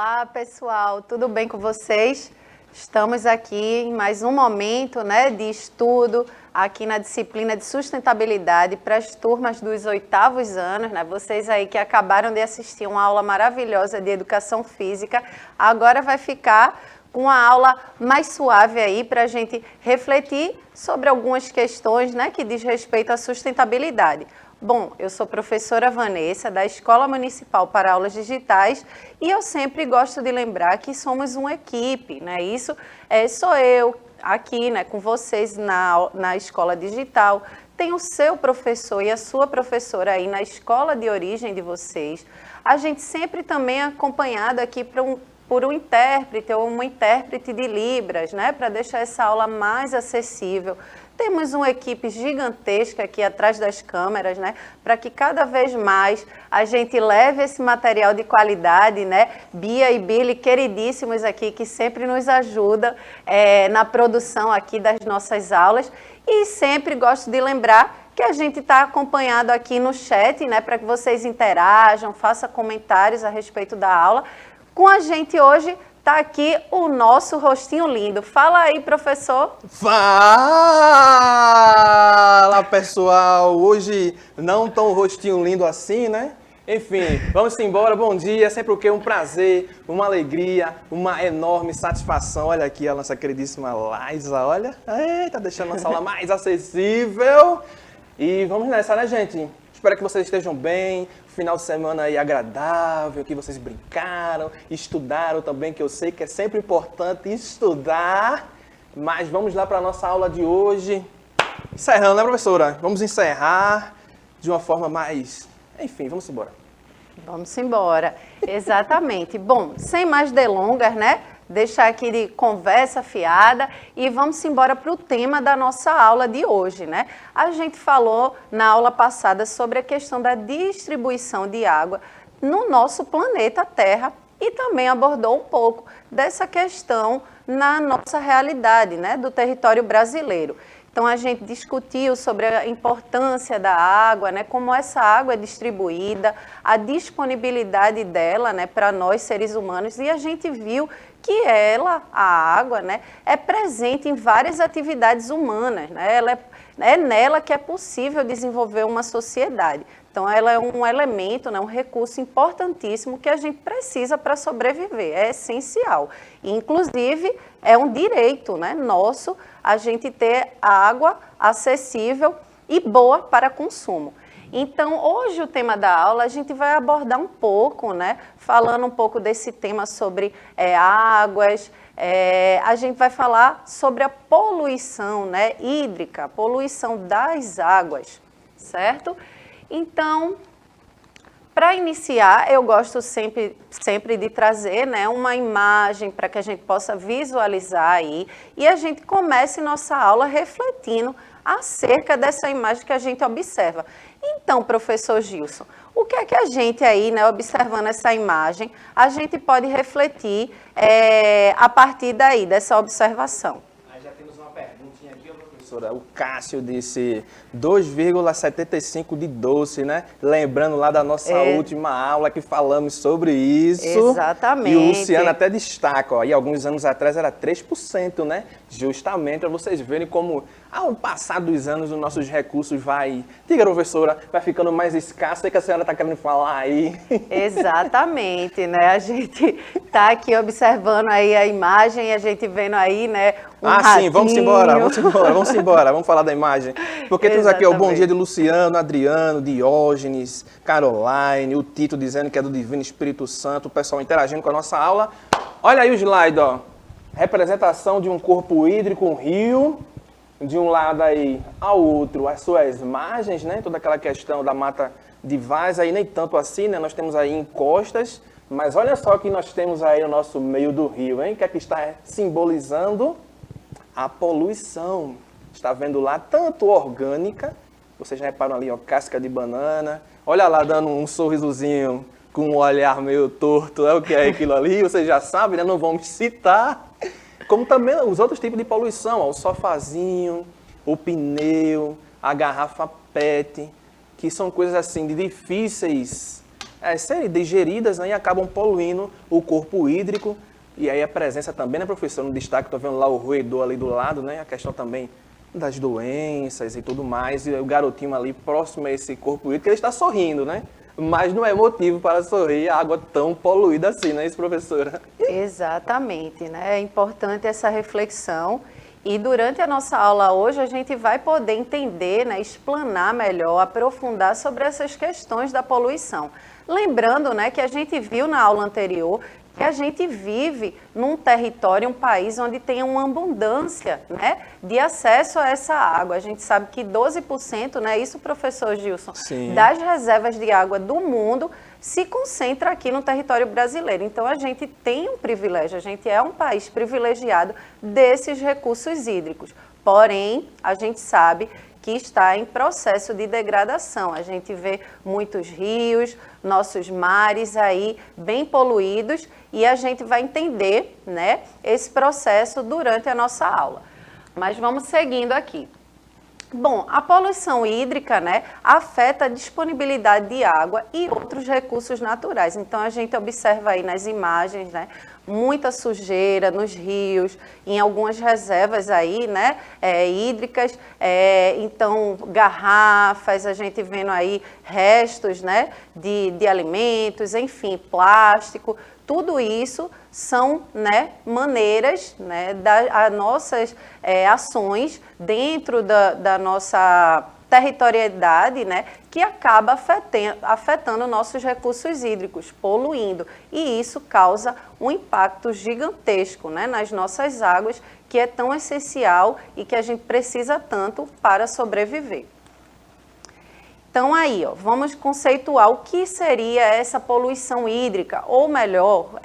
Olá, pessoal, tudo bem com vocês? Estamos aqui em mais um momento, de estudo aqui na disciplina de sustentabilidade para as turmas dos 8º anos, Vocês aí que acabaram de assistir uma aula maravilhosa de educação física, agora vai ficar com uma aula mais suave aí para a gente refletir sobre algumas questões, que diz respeito à sustentabilidade. Bom, eu sou professora Vanessa, da Escola Municipal para Aulas Digitais, e eu sempre gosto de lembrar que somos uma equipe, Isso sou eu aqui, com vocês na Escola Digital, tem o seu professor e a sua professora aí na escola de origem de vocês. A gente sempre também é acompanhado aqui por um intérprete ou uma intérprete de Libras, para deixar essa aula mais acessível. Temos uma equipe gigantesca aqui atrás das câmeras, para que cada vez mais a gente leve esse material de qualidade, Bia e Billy, queridíssimos aqui, que sempre nos ajudam na produção aqui das nossas aulas. E sempre gosto de lembrar que a gente está acompanhado aqui no chat, para que vocês interajam, façam comentários a respeito da aula. Com a gente hoje está aqui o nosso rostinho lindo. Fala aí, professor. Fala, pessoal. Hoje não tão rostinho lindo assim, Enfim, vamos embora. Bom dia. É sempre o quê? Um prazer, uma alegria, uma enorme satisfação. Olha aqui a nossa queridíssima Laisa, olha. Tá deixando a nossa aula mais acessível. E vamos nessa, gente? Espero que vocês estejam bem, final de semana aí agradável, que vocês brincaram, estudaram também, que eu sei que é sempre importante estudar. Mas vamos lá para a nossa aula de hoje. Encerrando, professora? Vamos encerrar de uma forma mais... Enfim, vamos embora. Vamos embora, exatamente. Bom, sem mais delongas, Deixar aqui de conversa fiada e vamos embora para o tema da nossa aula de hoje, A gente falou na aula passada sobre a questão da distribuição de água no nosso planeta Terra e também abordou um pouco dessa questão na nossa realidade, do território brasileiro. Então, a gente discutiu sobre a importância da água, como essa água é distribuída, a disponibilidade dela, para nós, seres humanos, e a gente viu que ela, a água, é presente em várias atividades humanas, é nela que é possível desenvolver uma sociedade. Então, ela é um elemento, um recurso importantíssimo que a gente precisa para sobreviver, é essencial. Inclusive, é um direito nosso a gente ter água acessível e boa para consumo. Então, hoje o tema da aula a gente vai abordar um pouco, falando um pouco desse tema sobre águas, a gente vai falar sobre a poluição hídrica, a poluição das águas, certo? Então, para iniciar, eu gosto sempre de trazer uma imagem para que a gente possa visualizar aí e a gente comece nossa aula refletindo acerca dessa imagem que a gente observa. Então, professor Gilson, o que é que a gente aí, observando essa imagem, a gente pode refletir a partir daí, dessa observação? Já temos uma perguntinha aqui, professora. O Cássio disse 2,75 de doce, Lembrando lá da nossa última aula que falamos sobre isso. Exatamente. E o Luciano até destaca, e alguns anos atrás era 3%, Justamente para vocês verem como, ao passar dos anos, os nossos recursos diga, professora, vai ficando mais escasso. Sei que a senhora está querendo falar aí. Exatamente, A gente está aqui observando aí a imagem e a gente vendo aí, ratinho. Sim, vamos embora. Vamos falar da imagem. Porque temos aqui o bom dia de Luciano, Adriano, Diógenes, Caroline, o Tito dizendo que é do Divino Espírito Santo, o pessoal interagindo com a nossa aula. Olha aí o slide, Representação de um corpo hídrico, um rio, de um lado aí ao outro as suas margens, Toda aquela questão da mata de várzea, aí nem tanto assim, Nós temos aí encostas, mas olha só o que nós temos aí no nosso meio do rio, hein? Que é que está simbolizando a poluição. Está vendo lá tanto orgânica, vocês já reparam ali, casca de banana, olha lá dando um sorrisozinho com um olhar meio torto, o que é aquilo ali, vocês já sabem, Não vamos citar. Como também os outros tipos de poluição, o sofazinho, o pneu, a garrafa PET, que são coisas assim de difíceis serem digeridas, né, e acabam poluindo o corpo hídrico. E aí a presença também, né, professor, no destaque, estou vendo lá o roedor ali do lado, né, a questão também das doenças e tudo mais, e o garotinho ali próximo a esse corpo hídrico, ele está sorrindo, né? Mas não é motivo para sorrir a água tão poluída assim, não é isso, professora? Exatamente, né? É importante essa reflexão. E durante a nossa aula hoje a gente vai poder entender, né, explanar melhor, aprofundar sobre essas questões da poluição. Lembrando, né, que a gente viu na aula anterior que a gente vive num território, um país onde tem uma abundância, né, de acesso a essa água. A gente sabe que 12%, né, isso, professor Gilson, Sim. das reservas de água do mundo se concentra aqui no território brasileiro. Então, a gente tem um privilégio, a gente é um país privilegiado desses recursos hídricos. Porém, a gente sabe que está em processo de degradação. A gente vê muitos rios, nossos mares aí bem poluídos e a gente vai entender, né, esse processo durante a nossa aula. Mas vamos seguindo aqui. Bom, a poluição hídrica, né, afeta a disponibilidade de água e outros recursos naturais. Então, a gente observa aí nas imagens, né, muita sujeira nos rios, em algumas reservas aí, né, hídricas, então garrafas, a gente vendo aí restos, né, de alimentos, enfim, plástico. Tudo isso são, né, maneiras, né, das nossas ações dentro da nossa territorialidade, né, que acaba afetando nossos recursos hídricos, poluindo. E isso causa um impacto gigantesco, né, nas nossas águas, que é tão essencial e que a gente precisa tanto para sobreviver. Então, aí, ó, vamos conceituar o que seria essa poluição hídrica, ou melhor,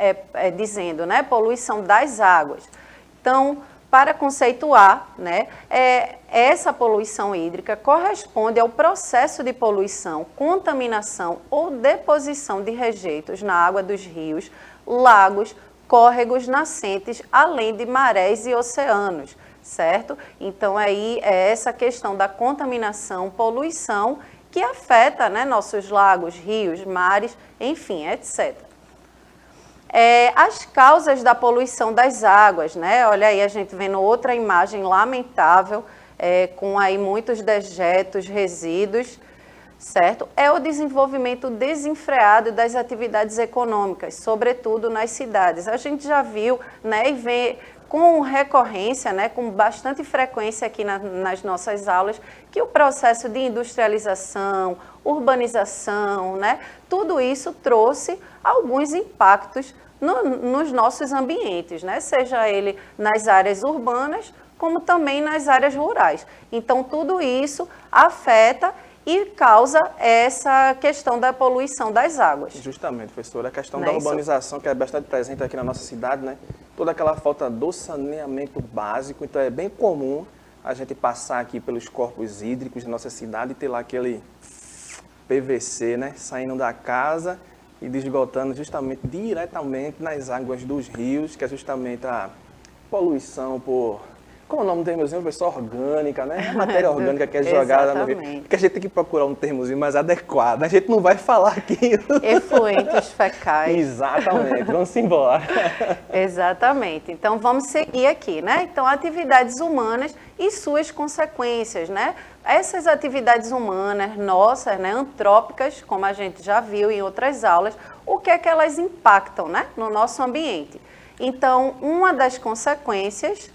dizendo, né, poluição das águas. Então, para conceituar, né, essa poluição hídrica corresponde ao processo de poluição, contaminação ou deposição de rejeitos na água dos rios, lagos, córregos, nascentes, além de marés e oceanos, certo? Então, aí é essa questão da contaminação, poluição, que afeta, né, nossos lagos, rios, mares, enfim, etc. As causas da poluição das águas, né? Olha aí, a gente vendo outra imagem lamentável, com aí muitos dejetos, resíduos, certo? É o desenvolvimento desenfreado das atividades econômicas, sobretudo nas cidades. A gente já viu, né, e vê com recorrência, né, com bastante frequência aqui nas nossas aulas, que o processo de industrialização, urbanização, né, tudo isso trouxe alguns impactos nos nossos ambientes, né, seja ele nas áreas urbanas, como também nas áreas rurais. Então, tudo isso afeta e causa essa questão da poluição das águas. Justamente, professora, a questão Não da é isso? urbanização, que é bastante presente aqui na nossa cidade, né? Toda aquela falta do saneamento básico, então é bem comum a gente passar aqui pelos corpos hídricos da nossa cidade e ter lá aquele PVC, né? Saindo da casa e esgotando justamente diretamente nas águas dos rios, que é justamente a poluição por... Como é o nome do termozinho, professor? Orgânica, né? A matéria orgânica que é jogada no rio. Porque a gente tem que procurar um termozinho mais adequado. A gente não vai falar aqui. Efluentes fecais. Exatamente. Vamos embora. Exatamente. Então, vamos seguir aqui, né? Então, atividades humanas e suas consequências, né? Essas atividades humanas nossas, né, antrópicas, como a gente já viu em outras aulas, o que é que elas impactam, né, no nosso ambiente? Então, uma das consequências...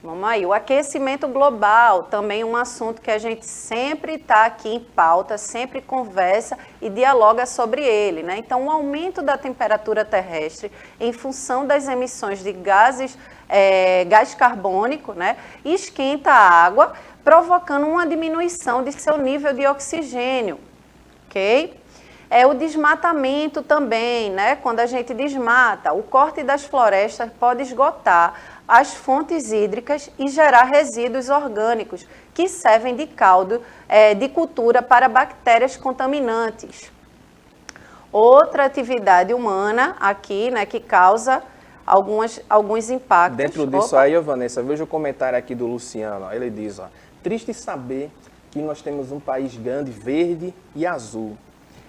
Vamos aí. O aquecimento global, também um assunto que a gente sempre está aqui em pauta, sempre conversa e dialoga sobre ele, né? Então, o aumento da temperatura terrestre em função das emissões de gases, gás carbônico, né? Esquenta a água, provocando uma diminuição de seu nível de oxigênio, ok? O desmatamento também, né? Quando a gente desmata, o corte das florestas pode esgotar as fontes hídricas e gerar resíduos orgânicos que servem de caldo de cultura para bactérias contaminantes. Outra atividade humana aqui, né, que causa alguns impactos. Dentro disso aí, Vanessa, veja o comentário aqui do Luciano. Ó, ele diz, ó, triste saber que nós temos um país grande, verde e azul.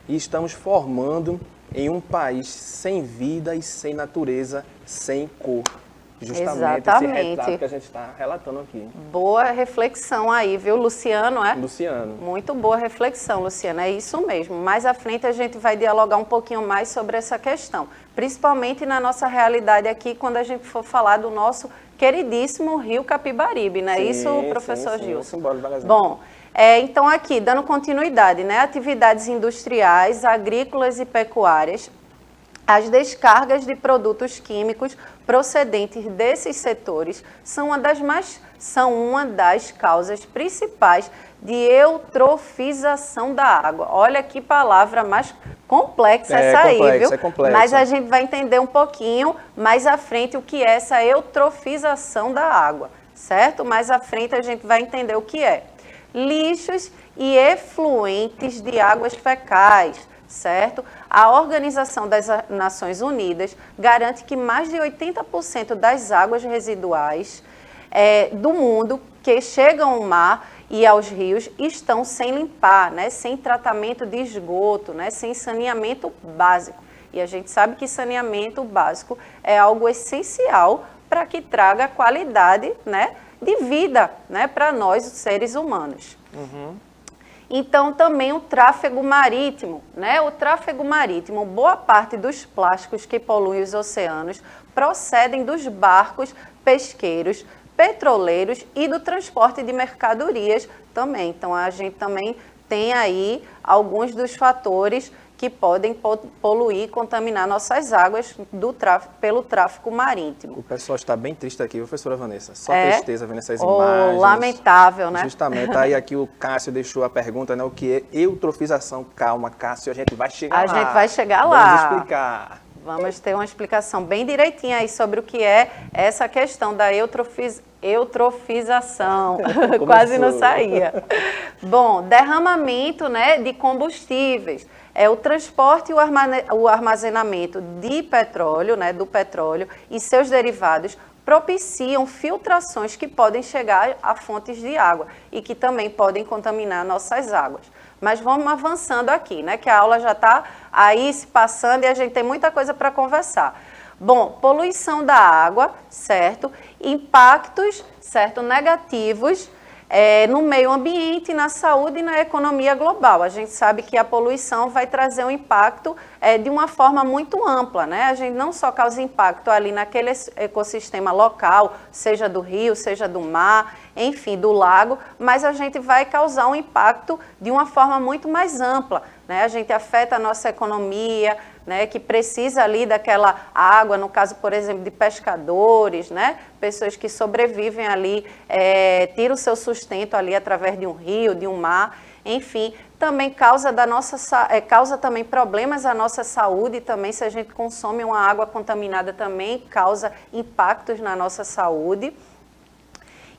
e estamos formando em um país sem vida e sem natureza, sem cor. Justamente esse retrato que a gente está relatando aqui. Boa reflexão aí, viu, Luciano? Luciano. Muito boa reflexão, Luciano, é isso mesmo. Mais à frente a gente vai dialogar um pouquinho mais sobre essa questão, principalmente na nossa realidade aqui, quando a gente for falar do nosso queridíssimo Rio Capibaribe, não é isso, professor Gilson? Embora devagarzinho. Bom, então aqui, dando continuidade, né, atividades industriais, agrícolas e pecuárias, as descargas de produtos químicos procedentes desses setores são uma das causas principais de eutrofização da água. Olha que palavra mais complexa essa aí, viu? É complexa. Mas a gente vai entender um pouquinho mais à frente o que é essa eutrofização da água, certo? Mais à frente a gente vai entender o que é. Lixos e efluentes de águas fecais, certo? A Organização das Nações Unidas garante que mais de 80% das águas residuais do mundo que chegam ao mar e aos rios estão sem limpar, né? Sem tratamento de esgoto, né? Sem saneamento básico. E a gente sabe que saneamento básico é algo essencial para que traga qualidade, né, de vida, né, para nós, os seres humanos. Então, também o tráfego marítimo, né? O tráfego marítimo, boa parte dos plásticos que poluem os oceanos procedem dos barcos pesqueiros, petroleiros e do transporte de mercadorias também. Então, a gente também tem aí alguns dos fatores que podem poluir, contaminar nossas águas pelo tráfego marítimo. O pessoal está bem triste aqui, professora Vanessa. Só tristeza vendo essas imagens. Lamentável, né? Justamente. Aí aqui o Cássio deixou a pergunta, né? O que é eutrofização? Calma, Cássio, a gente vai chegar lá. A gente vai chegar lá. Vamos explicar. Vamos ter uma explicação bem direitinha aí sobre o que é essa questão da eutrofização. Quase não saía. Bom, derramamento, né, de combustíveis. O transporte e o armazenamento de petróleo, né, do petróleo e seus derivados propiciam filtrações que podem chegar a fontes de água e que também podem contaminar nossas águas. Mas vamos avançando aqui, né, que a aula já está aí se passando e a gente tem muita coisa para conversar. Bom, poluição da água, certo? Impactos, certo, negativos no meio ambiente, na saúde e na economia global. A gente sabe que a poluição vai trazer um impacto de uma forma muito ampla, né? A gente não só causa impacto ali naquele ecossistema local, seja do rio, seja do mar, enfim, do lago, mas a gente vai causar um impacto de uma forma muito mais ampla, né? A gente afeta a nossa economia, né, que precisa ali daquela água, no caso, por exemplo, de pescadores, né, pessoas que sobrevivem ali, tiram o seu sustento ali através de um rio, de um mar, enfim, também causa também problemas à nossa saúde, também se a gente consome uma água contaminada também causa impactos na nossa saúde.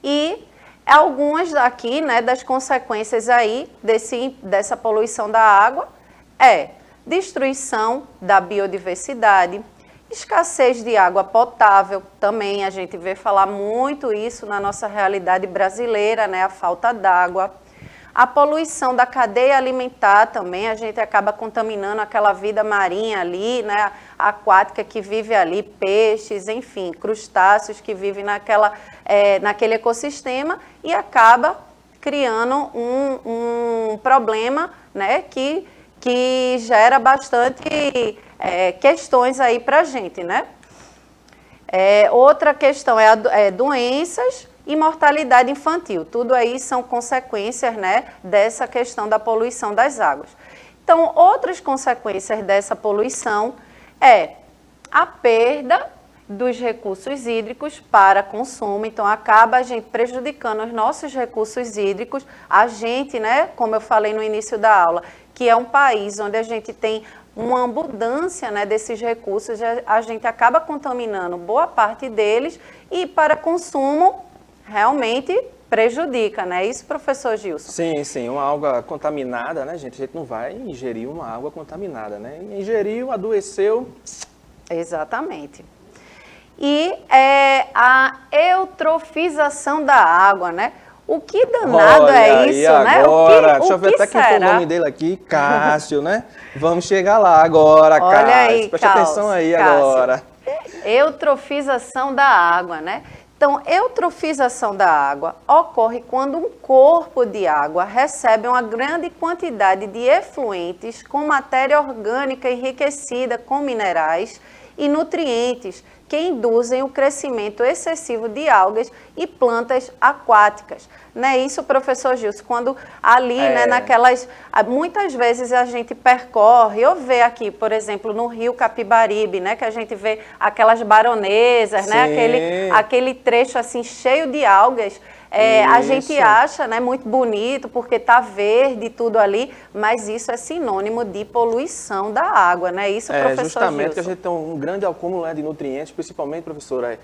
E algumas aqui, né, das consequências aí dessa poluição da água destruição da biodiversidade, escassez de água potável, também a gente vê falar muito isso na nossa realidade brasileira, né, a falta d'água. A poluição da cadeia alimentar também, a gente acaba contaminando aquela vida marinha ali, né, aquática que vive ali, peixes, enfim, crustáceos que vivem naquele ecossistema e acaba criando um problema, né, que gera bastante questões aí para a gente, né? Outra questão é doenças e mortalidade infantil. Tudo aí são consequências, né, dessa questão da poluição das águas. Então, outras consequências dessa poluição a perda dos recursos hídricos para consumo, então acaba a gente prejudicando os nossos recursos hídricos, a gente, né, como eu falei no início da aula, que é um país onde a gente tem uma abundância, né, desses recursos, a gente acaba contaminando boa parte deles e para consumo realmente prejudica, né? Isso, professor Gilson? Sim, sim. Uma água contaminada, né, gente? A gente não vai ingerir uma água contaminada, né? Ingeriu, adoeceu. Exatamente. E a eutrofização da água, né? O que danado é isso, né? Agora, deixa eu ver até quem foi o nome dele aqui, Cássio, né? Vamos chegar lá agora, Olha Cássio. aí, Preste atenção aí Cássio. agora. Eutrofização da água, né? Então, eutrofização da água ocorre quando um corpo de água recebe uma grande quantidade de efluentes com matéria orgânica enriquecida com minerais e nutrientes que induzem o crescimento excessivo de algas e plantas aquáticas. Não é isso, professor Gilson? Quando ali, né, naquelas... Muitas vezes a gente percorre, ou vê aqui, por exemplo, no rio Capibaribe, né, que a gente vê aquelas baronesas, né, aquele trecho assim cheio de algas. A gente acha, né, muito bonito porque está verde tudo ali, mas isso é sinônimo de poluição da água, né? Isso, professor justamente Gilson? Que a gente tem um grande acúmulo, né, de nutrientes, principalmente, professora,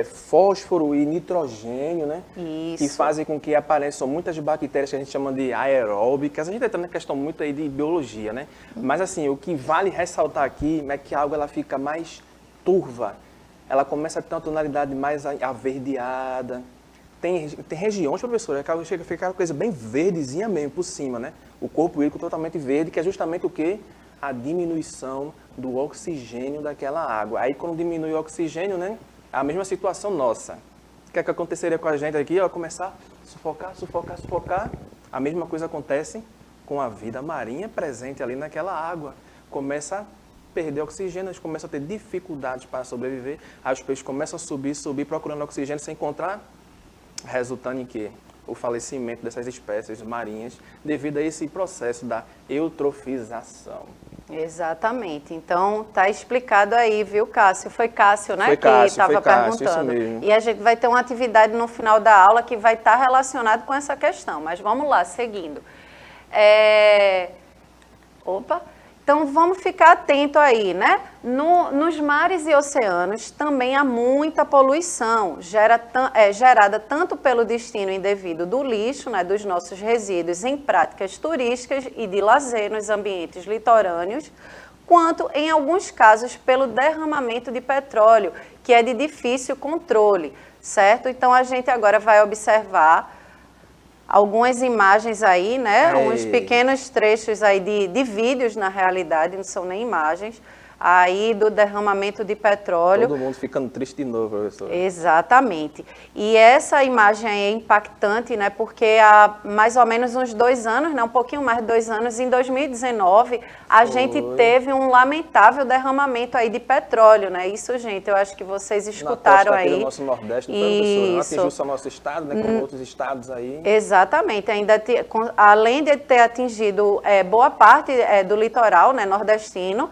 fósforo e nitrogênio, né? Isso. Que fazem com que apareçam muitas bactérias que a gente chama de aeróbicas. A gente está na questão muito aí de biologia, né? Mas assim, o que vale ressaltar aqui é que a água ela fica mais turva, ela começa a ter uma tonalidade mais averdeada. Tem regiões, professor, que chega a ficar uma coisa bem verdezinha mesmo por cima, né? O corpo hídrico totalmente verde, que é justamente o quê? A diminuição do oxigênio daquela água. Aí quando diminui o oxigênio, né? É a mesma situação nossa. O que é que aconteceria com a gente aqui? Começar a sufocar. A mesma coisa acontece com a vida marinha presente ali naquela água. Começa a perder oxigênio, a gente começa a ter dificuldades para sobreviver. Aí os peixes começam a subir, procurando oxigênio sem encontrar, resultando em quê? O falecimento dessas espécies marinhas devido a esse processo da eutrofização. Exatamente. Então, tá explicado aí, viu, Cássio? Foi Cássio, né, que estava perguntando. Isso mesmo. E a gente vai ter uma atividade no final da aula que vai estar relacionada com essa questão. Mas vamos lá, seguindo. Então, vamos ficar atento aí, né? Nos mares e oceanos também há muita poluição, gerada tanto pelo destino indevido do lixo, né, dos nossos resíduos em práticas turísticas e de lazer nos ambientes litorâneos, quanto, em alguns casos, pelo derramamento de petróleo, que é de difícil controle, certo? Então, a gente agora vai observar algumas imagens aí, né? Uns pequenos trechos aí de vídeos, na realidade, não são nem imagens, aí do derramamento de petróleo. Todo mundo ficando triste de novo, professor. Exatamente. E essa imagem aí é impactante, né? Porque há mais ou menos uns 2 anos, né? Um pouquinho mais de 2 anos, em 2019, a gente teve um lamentável derramamento aí de petróleo, né? Isso, gente, eu acho que vocês escutaram na aí. Do nosso Nordeste, não foi, professor? Não atingiu só nosso estado, né? Como outros estados aí. Exatamente. Além de ter atingido boa parte do litoral, né, nordestino,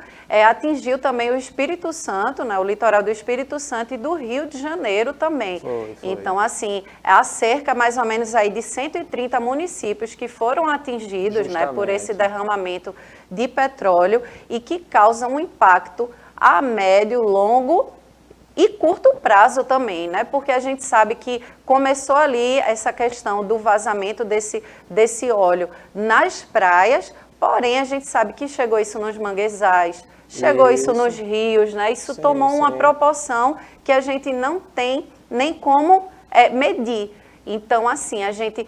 atingiu também o Espírito Santo, né, o litoral do Espírito Santo e do Rio de Janeiro também. Foi. Então, assim, há cerca mais ou menos aí de 130 municípios que foram atingidos, né, por esse derramamento de petróleo e que causam um impacto a médio, longo e curto prazo também, né? Porque a gente sabe que começou ali essa questão do vazamento desse óleo nas praias, porém a gente sabe que chegou isso nos manguezais, chegou isso nos rios, né? Isso tomou uma proporção que a gente não tem nem como medir. Então, assim, a gente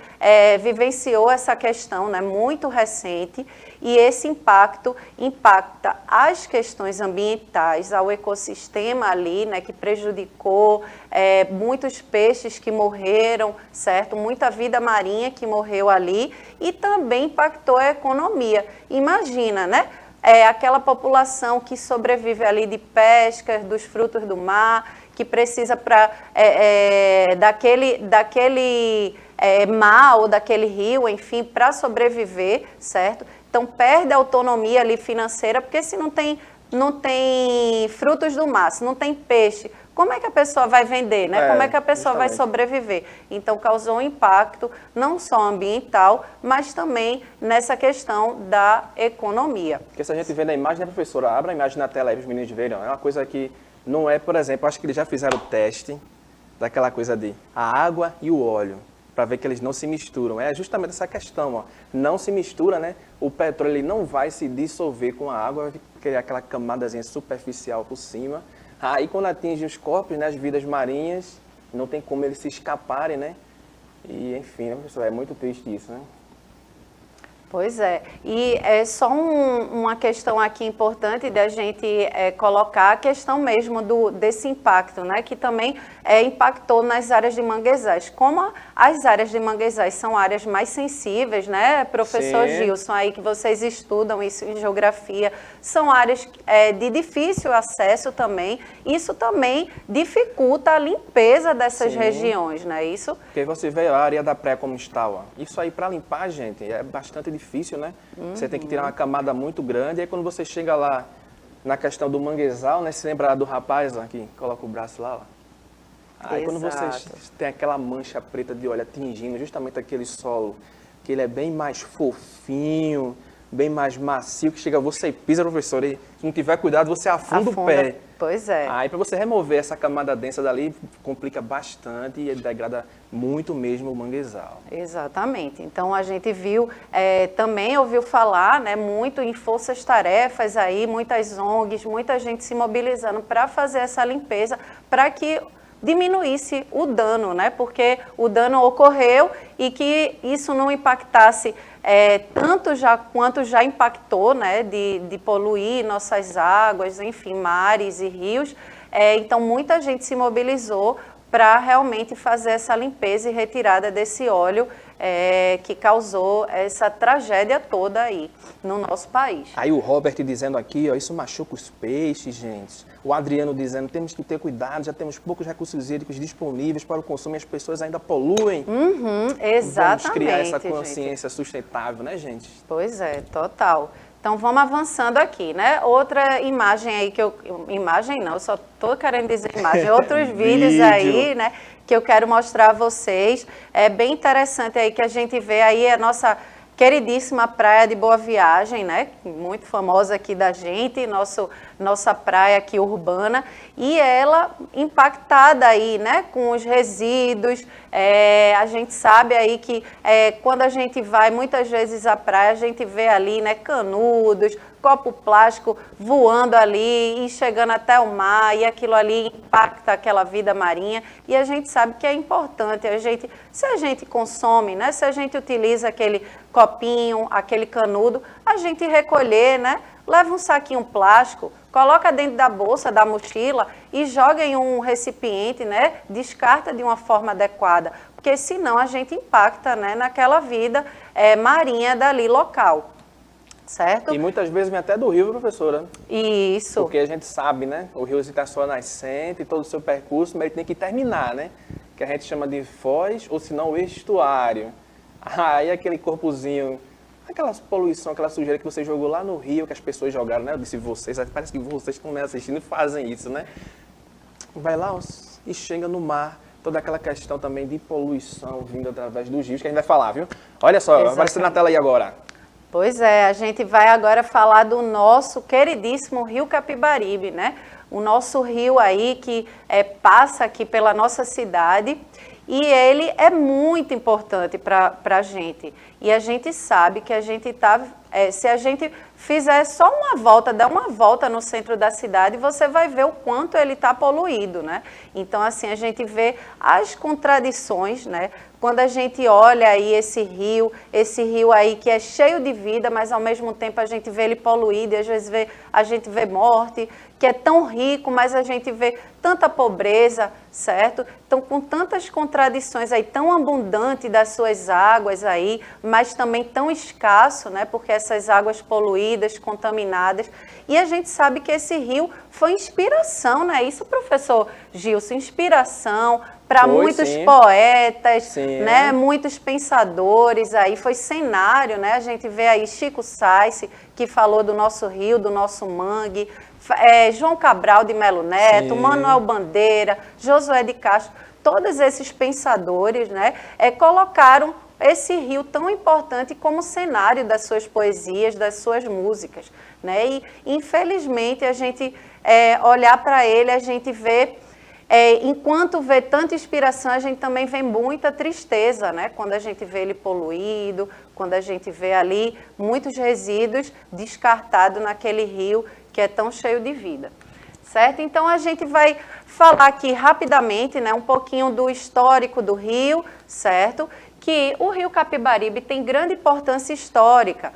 vivenciou essa questão, né, muito recente, e esse impacto impacta as questões ambientais, ao ecossistema ali, né, que prejudicou muitos peixes que morreram, certo? Muita vida marinha que morreu ali, e também impactou a economia. Imagina, né? Aquela população que sobrevive ali de pescas, dos frutos do mar, que precisa daquele mar ou daquele rio, enfim, para sobreviver, certo? Então, perde a autonomia ali financeira, porque se não tem frutos do mar, se não tem peixe, como é que a pessoa vai vender, né? Como é que a pessoa vai sobreviver? Então, causou um impacto não só ambiental, mas também nessa questão da economia. Porque se a gente vê na imagem, né, professora? Abra a imagem na tela aí para os meninos verem. É uma coisa que não é, por exemplo, acho que eles já fizeram o teste daquela coisa de a água e o óleo, para ver que eles não se misturam. É justamente essa questão, ó. Não se mistura, né? O petróleo ele não vai se dissolver com a água, vai criar aquela camadazinha superficial por cima. Aí quando atinge os corpos, né, as vidas marinhas, não tem como eles se escaparem, né? E, enfim, né, professor, é muito triste isso, né? Pois é, e é só uma questão aqui importante da gente colocar a questão mesmo desse impacto, né, que também impactou nas áreas de manguezais. Como as áreas de manguezais são áreas mais sensíveis, né, professor Sim. Gilson, aí que vocês estudam isso em geografia, são áreas de difícil acesso também, isso também dificulta a limpeza dessas Sim. regiões, não é isso? Porque você vê a área da praia como está, ó. Isso aí para limpar, gente, é bastante difícil, né? Você tem que tirar uma camada muito grande, e aí quando você chega lá na questão do manguezal, né? Se lembra do rapaz lá que coloca o braço lá, ó. Aí quando você tem aquela mancha preta de óleo atingindo justamente aquele solo, que ele é bem mais fofinho, bem mais macio, que chega, você pisa, professor, e se não tiver cuidado, você afunda o pé. Pois é. Aí para você remover essa camada densa dali, complica bastante e ele degrada muito mesmo o manguezal. Exatamente. Então a gente viu, também ouviu falar, né, muito em forças-tarefas aí, muitas ONGs, muita gente se mobilizando para fazer essa limpeza, para que diminuísse o dano, né? Porque o dano ocorreu e que isso não impactasse tanto quanto já impactou, né? De poluir nossas águas, enfim, mares e rios. Então muita gente se mobilizou para realmente fazer essa limpeza e retirada desse óleo que causou essa tragédia toda aí no nosso país. Aí o Robert dizendo aqui, ó, isso machuca os peixes, gente. O Adriano dizendo, temos que ter cuidado, já temos poucos recursos hídricos disponíveis para o consumo e as pessoas ainda poluem. Exatamente. Vamos criar essa consciência sustentável, né, gente? Pois é, total. Então vamos avançando aqui, né? Outra imagem aí imagem não, eu só tô querendo dizer imagem, outros vídeos aí, né? Que eu quero mostrar a vocês. É bem interessante aí que a gente vê aí a nossa queridíssima praia de Boa Viagem, né? Muito famosa aqui da gente, nossa praia aqui urbana, e ela impactada aí, né? Com os resíduos. A gente sabe aí que quando a gente vai muitas vezes à praia, a gente vê ali, né? Canudos, copo plástico voando ali e chegando até o mar, e aquilo ali impacta aquela vida marinha, e a gente sabe que é importante, se a gente consome, né, se a gente utiliza aquele copinho, aquele canudo, a gente recolher, né, leva um saquinho plástico, coloca dentro da bolsa, da mochila e joga em um recipiente, né, descarta de uma forma adequada, porque senão a gente impacta, né, naquela vida marinha dali local. Certo? E muitas vezes vem até do rio, professora. Isso. Porque a gente sabe, né? O rio está só nascente, todo o seu percurso, mas ele tem que terminar, né? Que a gente chama de foz, ou se não, o estuário. Aí aquele corpozinho, aquela poluição, aquela sujeira que você jogou lá no rio, que as pessoas jogaram, né? Eu disse vocês, parece que vocês estão assistindo e fazem isso, né? Vai lá e chega no mar. Toda aquela questão também de poluição vindo através dos rios, que a gente vai falar, viu? Olha só, vai aparecer na tela aí agora. Pois é, a gente vai agora falar do nosso queridíssimo Rio Capibaribe, né? O nosso rio aí que passa aqui pela nossa cidade, e ele é muito importante para a gente. E a gente sabe que a gente está... se a gente fizer só uma volta, dar uma volta no centro da cidade, você vai ver o quanto ele está poluído, né? Então, assim, a gente vê as contradições, né? Quando a gente olha aí esse rio aí que é cheio de vida, mas ao mesmo tempo a gente vê ele poluído, e às vezes a gente vê morte, que é tão rico, mas a gente vê tanta pobreza, certo? Então, com tantas contradições aí, tão abundante das suas águas aí, mas também tão escasso, né? Porque essas águas poluídas, contaminadas, e a gente sabe que esse rio foi inspiração, né? Isso, professor Gilson, inspiração para muitos poetas, né? Muitos pensadores aí, foi cenário, né? A gente vê aí Chico Science, que falou do nosso rio, do nosso mangue, João Cabral de Melo Neto, Manuel Bandeira, Josué de Castro, todos esses pensadores, né? Colocaram esse rio tão importante como cenário das suas poesias, das suas músicas, né? E infelizmente a gente olhar para ele, a gente vê enquanto vê tanta inspiração, a gente também vê muita tristeza, né? Quando a gente vê ele poluído, quando a gente vê ali muitos resíduos descartados naquele rio que é tão cheio de vida. certo? Então, a gente vai falar aqui rapidamente, né, um pouquinho do histórico do rio, certo? Que o rio Capibaribe tem grande importância histórica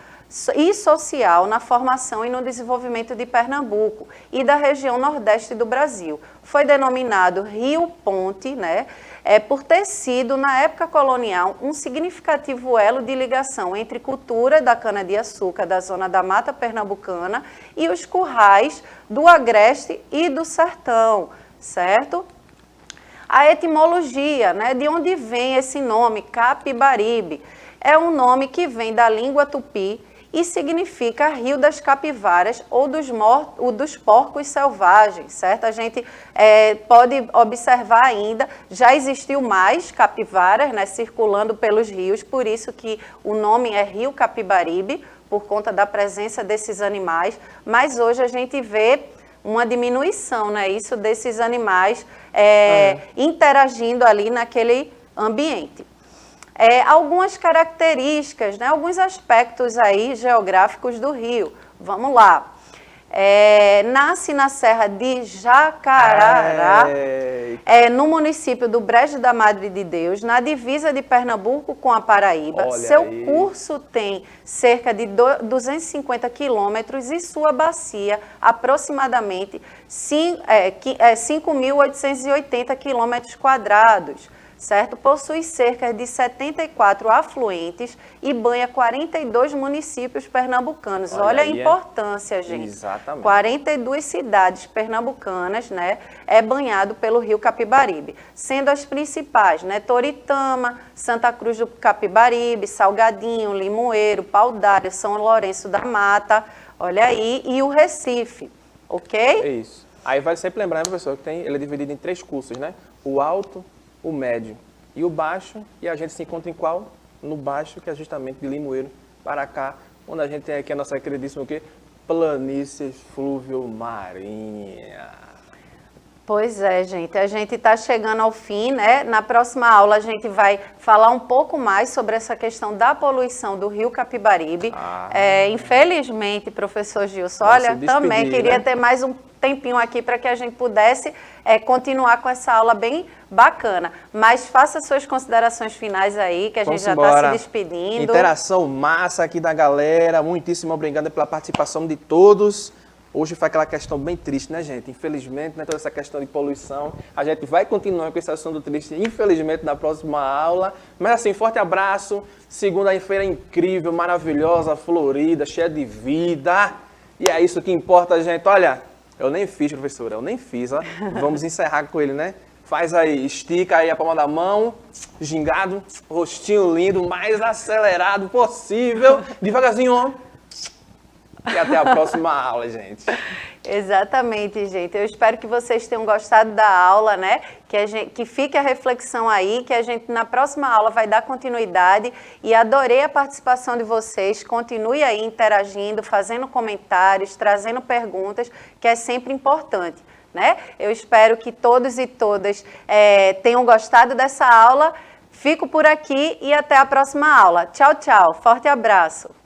e social na formação e no desenvolvimento de Pernambuco e da região nordeste do Brasil. Foi denominado Rio Ponte, né, por ter sido, na época colonial, um significativo elo de ligação entre cultura da cana-de-açúcar da zona da Mata Pernambucana e os currais do Agreste e do Sertão, certo? A etimologia, né, de onde vem esse nome, Capibaribe, é um nome que vem da língua tupi e significa rio das capivaras ou dos porcos selvagens, certo? A gente pode observar ainda, já existiu mais capivaras, né, circulando pelos rios, por isso que o nome é Rio Capibaribe, por conta da presença desses animais, mas hoje a gente vê uma diminuição, né, isso desses animais interagindo ali naquele ambiente. Algumas características, né, alguns aspectos aí geográficos do rio. Vamos lá. Nasce na Serra de Jacarará, no município do Brejo da Madre de Deus, na divisa de Pernambuco com a Paraíba. Olha Seu aí. curso tem cerca de 250 quilômetros e sua bacia aproximadamente 5.880 quilômetros quadrados. Certo? Possui cerca de 74 afluentes e banha 42 municípios pernambucanos. Olha a importância, gente. Exatamente. 42 cidades pernambucanas, né, banhado pelo rio Capibaribe, sendo as principais, né, Toritama, Santa Cruz do Capibaribe, Salgadinho, Limoeiro, Paudalho, São Lourenço da Mata, olha aí, e o Recife, ok? É isso. Aí vale sempre lembrar, né, professor, que ele é dividido em 3 cursos, né? O alto, o médio e o baixo, e a gente se encontra em qual? No baixo, que é justamente de Limoeiro para cá, onde a gente tem aqui a nossa queridíssima o quê? Planície fluvio-marinha. Pois é, gente, a gente está chegando ao fim, né? Na próxima aula a gente vai falar um pouco mais sobre essa questão da poluição do rio Capibaribe. Infelizmente, professor Gilson, olha, também queria ter mais um tempinho aqui para que a gente pudesse continuar com essa aula bem bacana. Mas faça suas considerações finais aí, que a gente já está se despedindo. Interação massa aqui da galera, muitíssimo obrigado pela participação de todos. Hoje foi aquela questão bem triste, né, gente? Infelizmente, né, toda essa questão de poluição. A gente vai continuar com esse assunto triste, infelizmente, na próxima aula. Mas assim, forte abraço. Segunda-feira incrível, maravilhosa, florida, cheia de vida. E é isso que importa, gente. Olha, eu nem fiz, professora, eu nem fiz, ó. Vamos encerrar com ele, né? Faz aí, estica aí a palma da mão, gingado, rostinho lindo, mais acelerado possível. Devagarzinho, ó. E até a próxima aula, gente. Exatamente, gente. Eu espero que vocês tenham gostado da aula, né? Que fique a reflexão aí, que a gente na próxima aula vai dar continuidade. E adorei a participação de vocês. Continue aí interagindo, fazendo comentários, trazendo perguntas, que é sempre importante, né? Eu espero que todos e todas tenham gostado dessa aula. Fico por aqui e até a próxima aula. Tchau, tchau. Forte abraço.